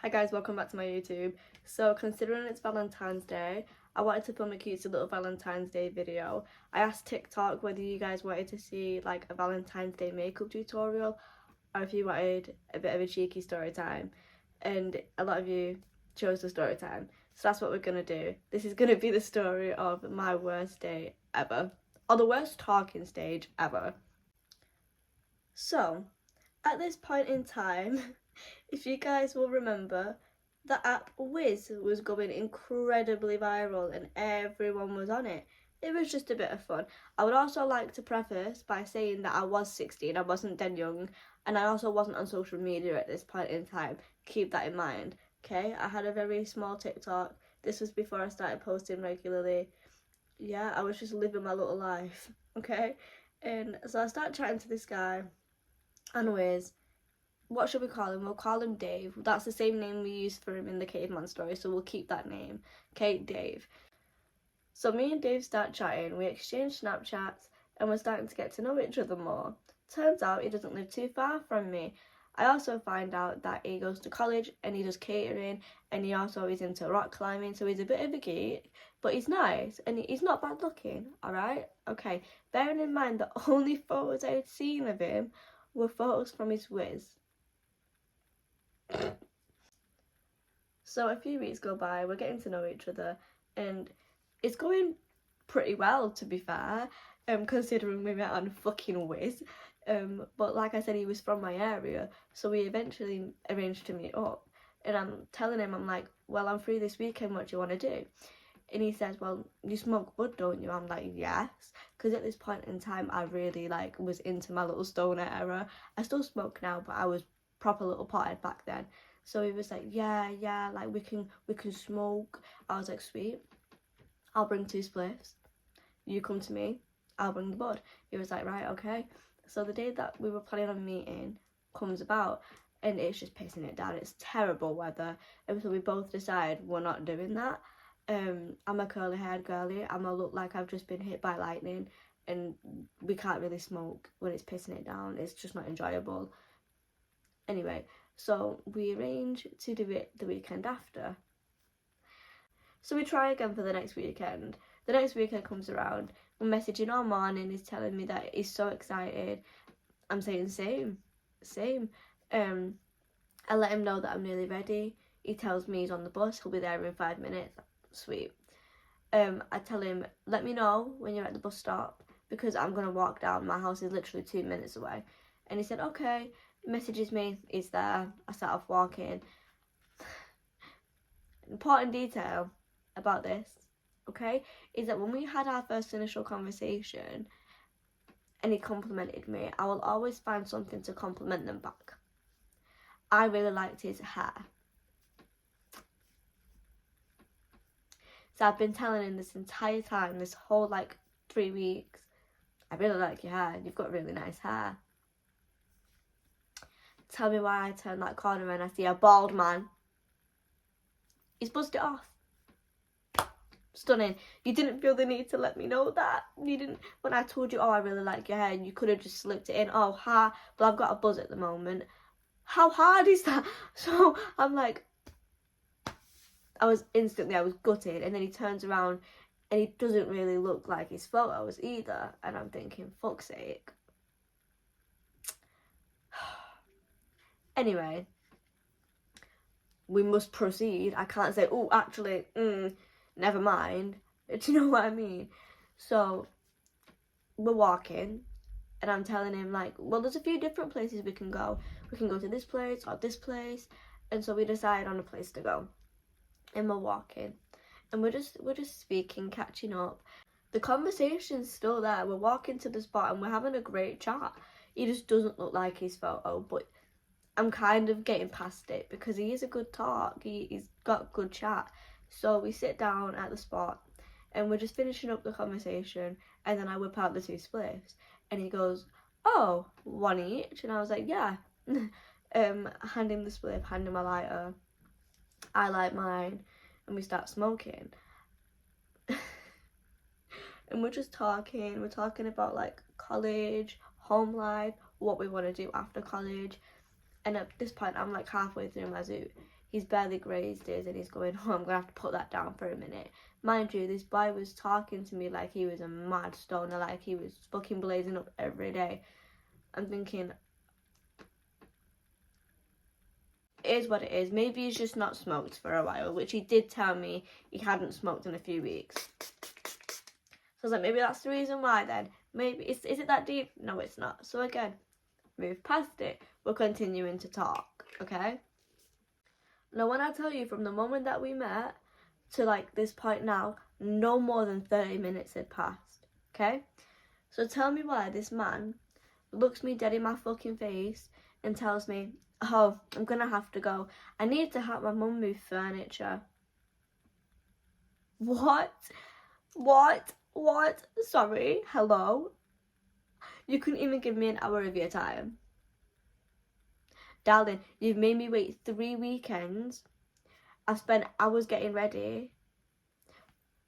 Hi guys, welcome back to my YouTube. So considering it's Valentine's Day, I wanted to film a cute little Valentine's Day video. I asked TikTok whether you guys wanted to see like a Valentine's Day makeup tutorial or if you wanted a bit of a cheeky story time, and a lot of you chose the story time. So that's what we're gonna do. This is gonna be the story of my worst day ever, or the worst talking stage ever. So at this point in time, if you guys will remember, the app Whiz was going incredibly viral and everyone was on it. It was just a bit of fun. I would also like to preface by saying that I was 16, I wasn't dead young, and I also wasn't on social media at this point in time. Keep that in mind, okay? I had a very small TikTok. This was before I started posting regularly. Yeah, I was just living my little life, okay? And so I started chatting to this guy on Whiz. What should we call him? We'll call him Dave. That's the same name we used for him in the caveman story, so we'll keep that name. Okay, Dave. So me and Dave start chatting, we exchange Snapchats, and we're starting to get to know each other more. Turns out he doesn't live too far from me. I also find out that he goes to college and he does catering, and he also is into rock climbing, so he's a bit of a geek, but he's nice and he's not bad looking, alright? Okay, bearing in mind the only photos I had seen of him were photos from his Whiz. So a few weeks go by, we're getting to know each other, and it's going pretty well, to be fair, considering we met on fucking Whiz. But like I said, he was from my area, so we eventually arranged to meet up. And I'm telling him, I'm like, well, I'm free this weekend, what do you want to do? And he says, well, you smoke bud, don't you? I'm like, yes, because at this point in time, I really was into my little stoner era. I still smoke now, but I was proper little potted back then. So he was like, yeah, like we can smoke. I was like, sweet, I'll bring 2 spliffs. You come to me, I'll bring the bud. He was like, right, okay. So the day that we were planning on meeting comes about, and it's just pissing it down. It's terrible weather, and so we both decide we're not doing that. I'm a curly haired girly. I'm gonna look like I've just been hit by lightning, and we can't really smoke when it's pissing it down. It's just not enjoyable. Anyway, so we arrange to do it the weekend after. So we try again for the next weekend. The next weekend comes around, we're messaging all morning, he's telling me that he's so excited. I'm saying same. I let him know that I'm nearly ready. He tells me he's on the bus, he'll be there in 5 minutes. Sweet. I tell him, let me know when you're at the bus stop, because I'm gonna walk down. My house is literally 2 minutes away. And he said, okay. He messages me, he's there. I start off walking. Important detail about this, okay, is that when we had our first initial conversation and he complimented me, I will always find something to compliment them back. I really liked his hair. So I've been telling him this entire time, this whole 3 weeks, I really like your hair, you've got really nice hair. Tell me why I turn that corner and I see a bald man. He's buzzed it off. Stunning. You didn't feel the need to let me know that. You didn't, when I told you, oh, I really like your hair, and you could have just slipped it in. Oh, ha, but I've got a buzz at the moment. How hard is that? So I'm like, I was gutted. And then he turns around and he doesn't really look like his photos either. And I'm thinking, fuck's sake. Anyway, we must proceed. I can't say, oh, actually, never mind. Do you know what I mean? So we're walking and I'm telling him well, there's a few different places we can go. We can go to this place or this place. And so we decide on a place to go. And we're walking. And we're just speaking, catching up. The conversation's still there. We're walking to the spot and we're having a great chat. He just doesn't look like his photo, but I'm kind of getting past it because he is a good talk. He's got good chat. So we sit down at the spot and we're just finishing up the conversation, and then I whip out the 2 spliffs and he goes, oh, 1 each? And I was like, yeah. Hand him the spliff, hand him my lighter. I light mine and we start smoking. And we're just talking. We're talking about college, home life, what we want to do after college. And at this point, I'm halfway through my zoot. he's barely grazed his and he's going, oh, I'm gonna have to put that down for a minute. Mind you, this boy was talking to me like he was a mad stoner, like he was fucking blazing up every day. I'm thinking, it is what it is. Maybe he's just not smoked for a while, which he did tell me he hadn't smoked in a few weeks. So I was like, maybe that's the reason why then. Maybe, is it that deep? No, it's not. So again, move past it. We're continuing to talk, okay? Now, when I tell you from the moment that we met to like this point now, no more than 30 minutes had passed, okay? So tell me why this man looks me dead in my fucking face and tells me, oh, I'm gonna have to go. I need to help my mum move furniture. What? Sorry, hello? You couldn't even give me an hour of your time. Darling, you've made me wait 3 weekends. I've spent hours getting ready.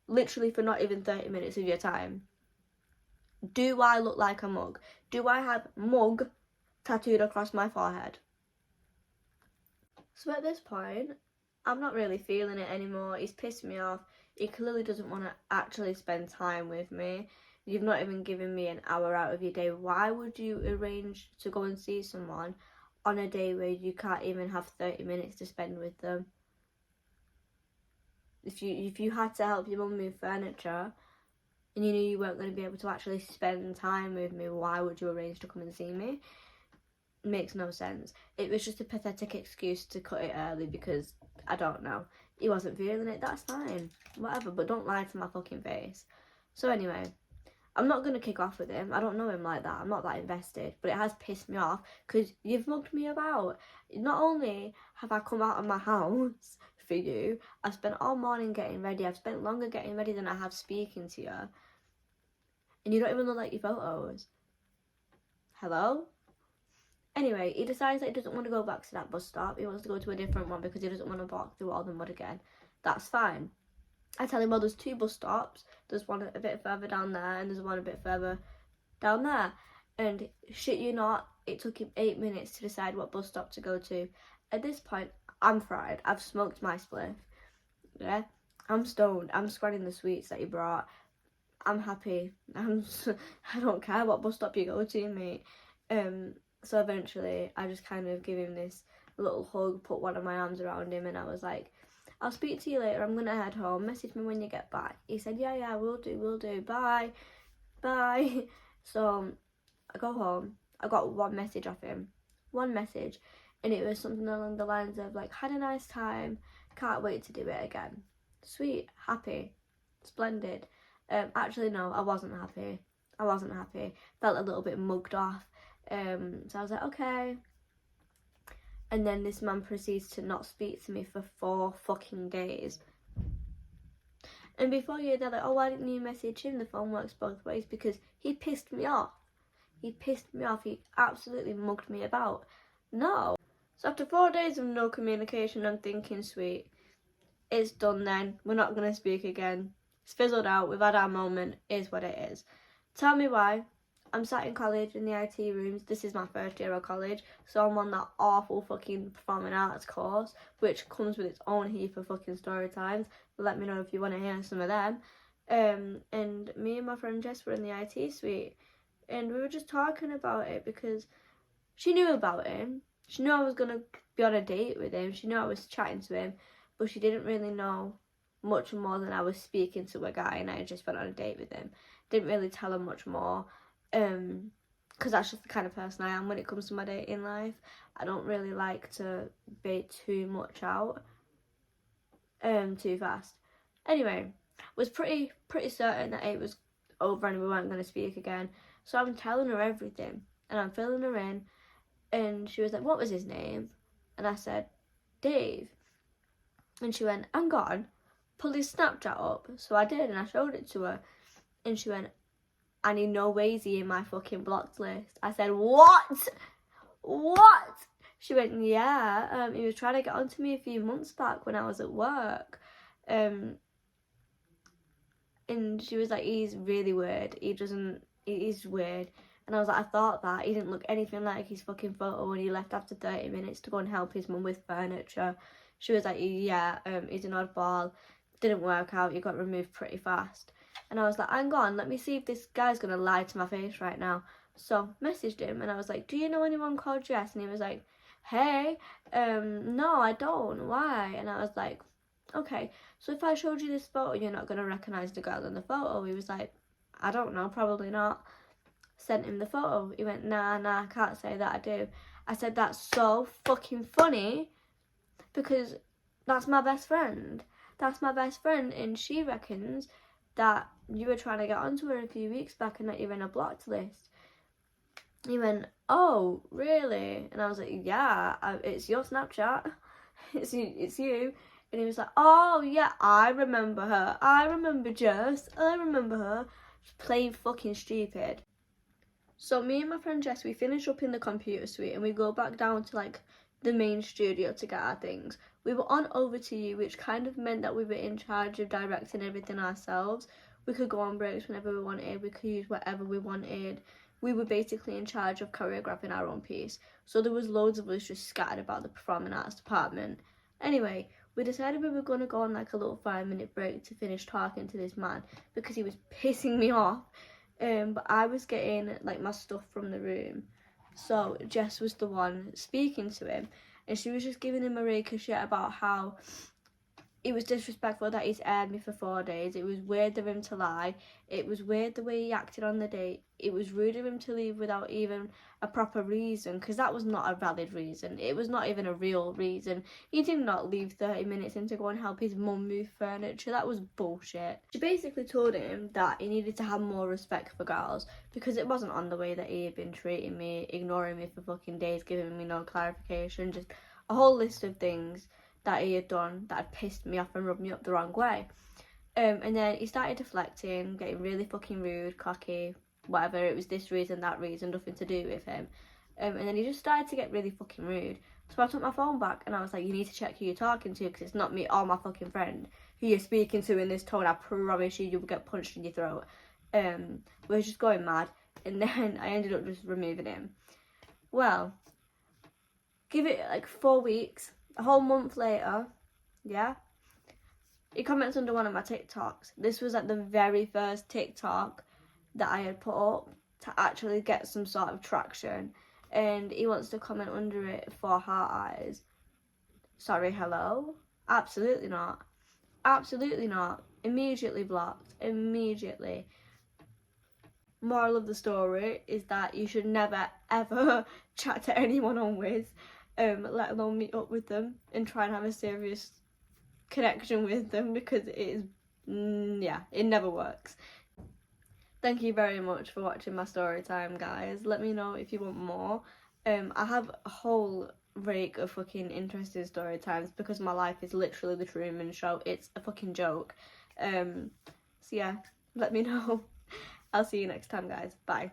Literally for not even 30 minutes of your time. Do I look like a mug? Do I have mug tattooed across my forehead? So at this point, I'm not really feeling it anymore. He's pissed me off. He clearly doesn't want to actually spend time with me. You've not even given me an hour out of your day. Why would you arrange to go and see someone on a day where you can't even have 30 minutes to spend with them? If you had to help your mum move furniture and you knew you weren't going to be able to actually spend time with me, why would you arrange to come and see me? It makes no sense. It was just a pathetic excuse to cut it early because, I don't know, he wasn't feeling it. That's fine, whatever, but don't lie to my fucking face. So anyway, I'm not going to kick off with him. I don't know him like that. I'm not that invested. But it has pissed me off because you've mugged me about. Not only have I come out of my house for you, I've spent all morning getting ready. I've spent longer getting ready than I have speaking to you. And you don't even look like your photos. Hello? Anyway, he decides that he doesn't want to go back to that bus stop. He wants to go to a different one because he doesn't want to walk through all the mud again. That's fine. I tell him, well, there's 2 bus stops. There's one a bit further down there and there's one a bit further down there. And shit you not, it took him 8 minutes to decide what bus stop to go to. At this point, I'm fried. I've smoked my spliff. Yeah? I'm stoned. I'm spreading the sweets that he brought. I'm happy. I don't care what bus stop you go to, mate. So eventually, I just kind of give him this little hug, put one of my arms around him, and I was like, I'll speak to you later, I'm gonna head home, message me when you get back. He said, yeah, will do, bye. So, I go home, I got one message off him, and it was something along the lines of, like, had a nice time, can't wait to do it again. Sweet, happy, splendid. Actually, no, I wasn't happy, felt a little bit mugged off, so I was like, okay. And then this man proceeds to not speak to me for 4 fucking days. And before you, they're like, oh, why didn't you message him? The phone works both ways. Because he pissed me off. He absolutely mugged me about. No. So after 4 days of no communication, I'm thinking, sweet, it's done then. We're not going to speak again. It's fizzled out. We've had our moment. It is what it is. Tell me why. I'm sat in college in the IT rooms. This is my first year of college, so I'm on that awful fucking performing arts course, which comes with its own heap of fucking story times. Let me know if you want to hear some of them. And me and my friend Jess were in the IT suite, and we were just talking about it because she knew about him. She knew I was gonna be on a date with him. She knew I was chatting to him, but she didn't really know much more than I was speaking to a guy and I had just went on a date with him. Didn't really tell her much more. Because that's just the kind of person I am when it comes to my dating life. I don't really like to bait too much out too fast. Anyway, was pretty certain that it was over and we weren't going to speak again. So I'm telling her everything and I'm filling her in, and she was like, what was his name? And I said, Dave. And she went, hang on, pull his Snapchat up. So I did, and I showed it to her, and she went, and he no ways he in my fucking blocked list. I said, what? She went, yeah, he was trying to get onto me a few months back when I was at work. And she was like, he's really weird. He's weird. And I was like, I thought that. He didn't look anything like his fucking photo when he left after 30 minutes to go and help his mum with furniture. She was like, yeah, he's an oddball, didn't work out, he got removed pretty fast. And I was like, hang on, let me see if this guy's gonna lie to my face right now. So messaged him and I was like, do you know anyone called Jess? And he was like, hey, no, I don't, why? And I was like, okay, so if I showed you this photo, you're not gonna recognise the girl in the photo? He was like, I don't know, probably not. Sent him the photo. He went, nah, I can't say that I do. I said, that's so fucking funny because that's my best friend. That's my best friend, and she reckons that you were trying to get onto her a few weeks back and that you're in a blocked list. He went, oh, really? And I was like, yeah, it's your Snapchat. It's you. And he was like, oh, yeah, I remember her. I remember Jess. I remember her. Just plain fucking stupid. So me and my friend Jess, we finish up in the computer suite and we go back down to like the main studio to get our things. We were on over to you, which kind of meant that we were in charge of directing everything ourselves. We could go on breaks whenever we wanted, we could use whatever we wanted. We were basically in charge of choreographing our own piece. So there was loads of us just scattered about the performing arts department. Anyway, we decided we were going to go on like a little 5-minute break to finish talking to this man because he was pissing me off. But I was getting like my stuff from the room, so Jess was the one speaking to him, and she was just giving him a rake of shit about how it was disrespectful that he's aired me for 4 days. It was weird of him to lie. It was weird the way he acted on the date. It was rude of him to leave without even a proper reason, because that was not a valid reason. It was not even a real reason. He did not leave 30 minutes in to go and help his mum move furniture. That was bullshit. She basically told him that he needed to have more respect for girls, because it wasn't on the way that he had been treating me, ignoring me for fucking days, giving me no clarification, just a whole list of things that he had done that had pissed me off and rubbed me up the wrong way. And then he started deflecting, getting really fucking rude, cocky, whatever. It was this reason, that reason, nothing to do with him. And then he just started to get really fucking rude. So I took my phone back and I was like, you need to check who you're talking to, because it's not me or my fucking friend who you're speaking to in this tone. I promise you, you'll get punched in your throat. We were just going mad. And then I ended up just removing him. Well, give it like 4 weeks. A whole month later, yeah, he comments under one of my TikToks. This was like the very first TikTok that I had put up to actually get some sort of traction, and he wants to comment under it for heart eyes. Sorry, hello? Absolutely not. Absolutely not. Immediately blocked. Immediately. Moral of the story is that you should never ever chat to anyone on Whiz, let alone meet up with them and try and have a serious connection with them, because it is, yeah, it never works. Thank you very much for watching my story time, guys. Let me know if you want more. I have a whole rake of fucking interesting story times because my life is literally the Truman Show. It's a fucking joke. So yeah, let me know. I'll see you next time, guys. Bye.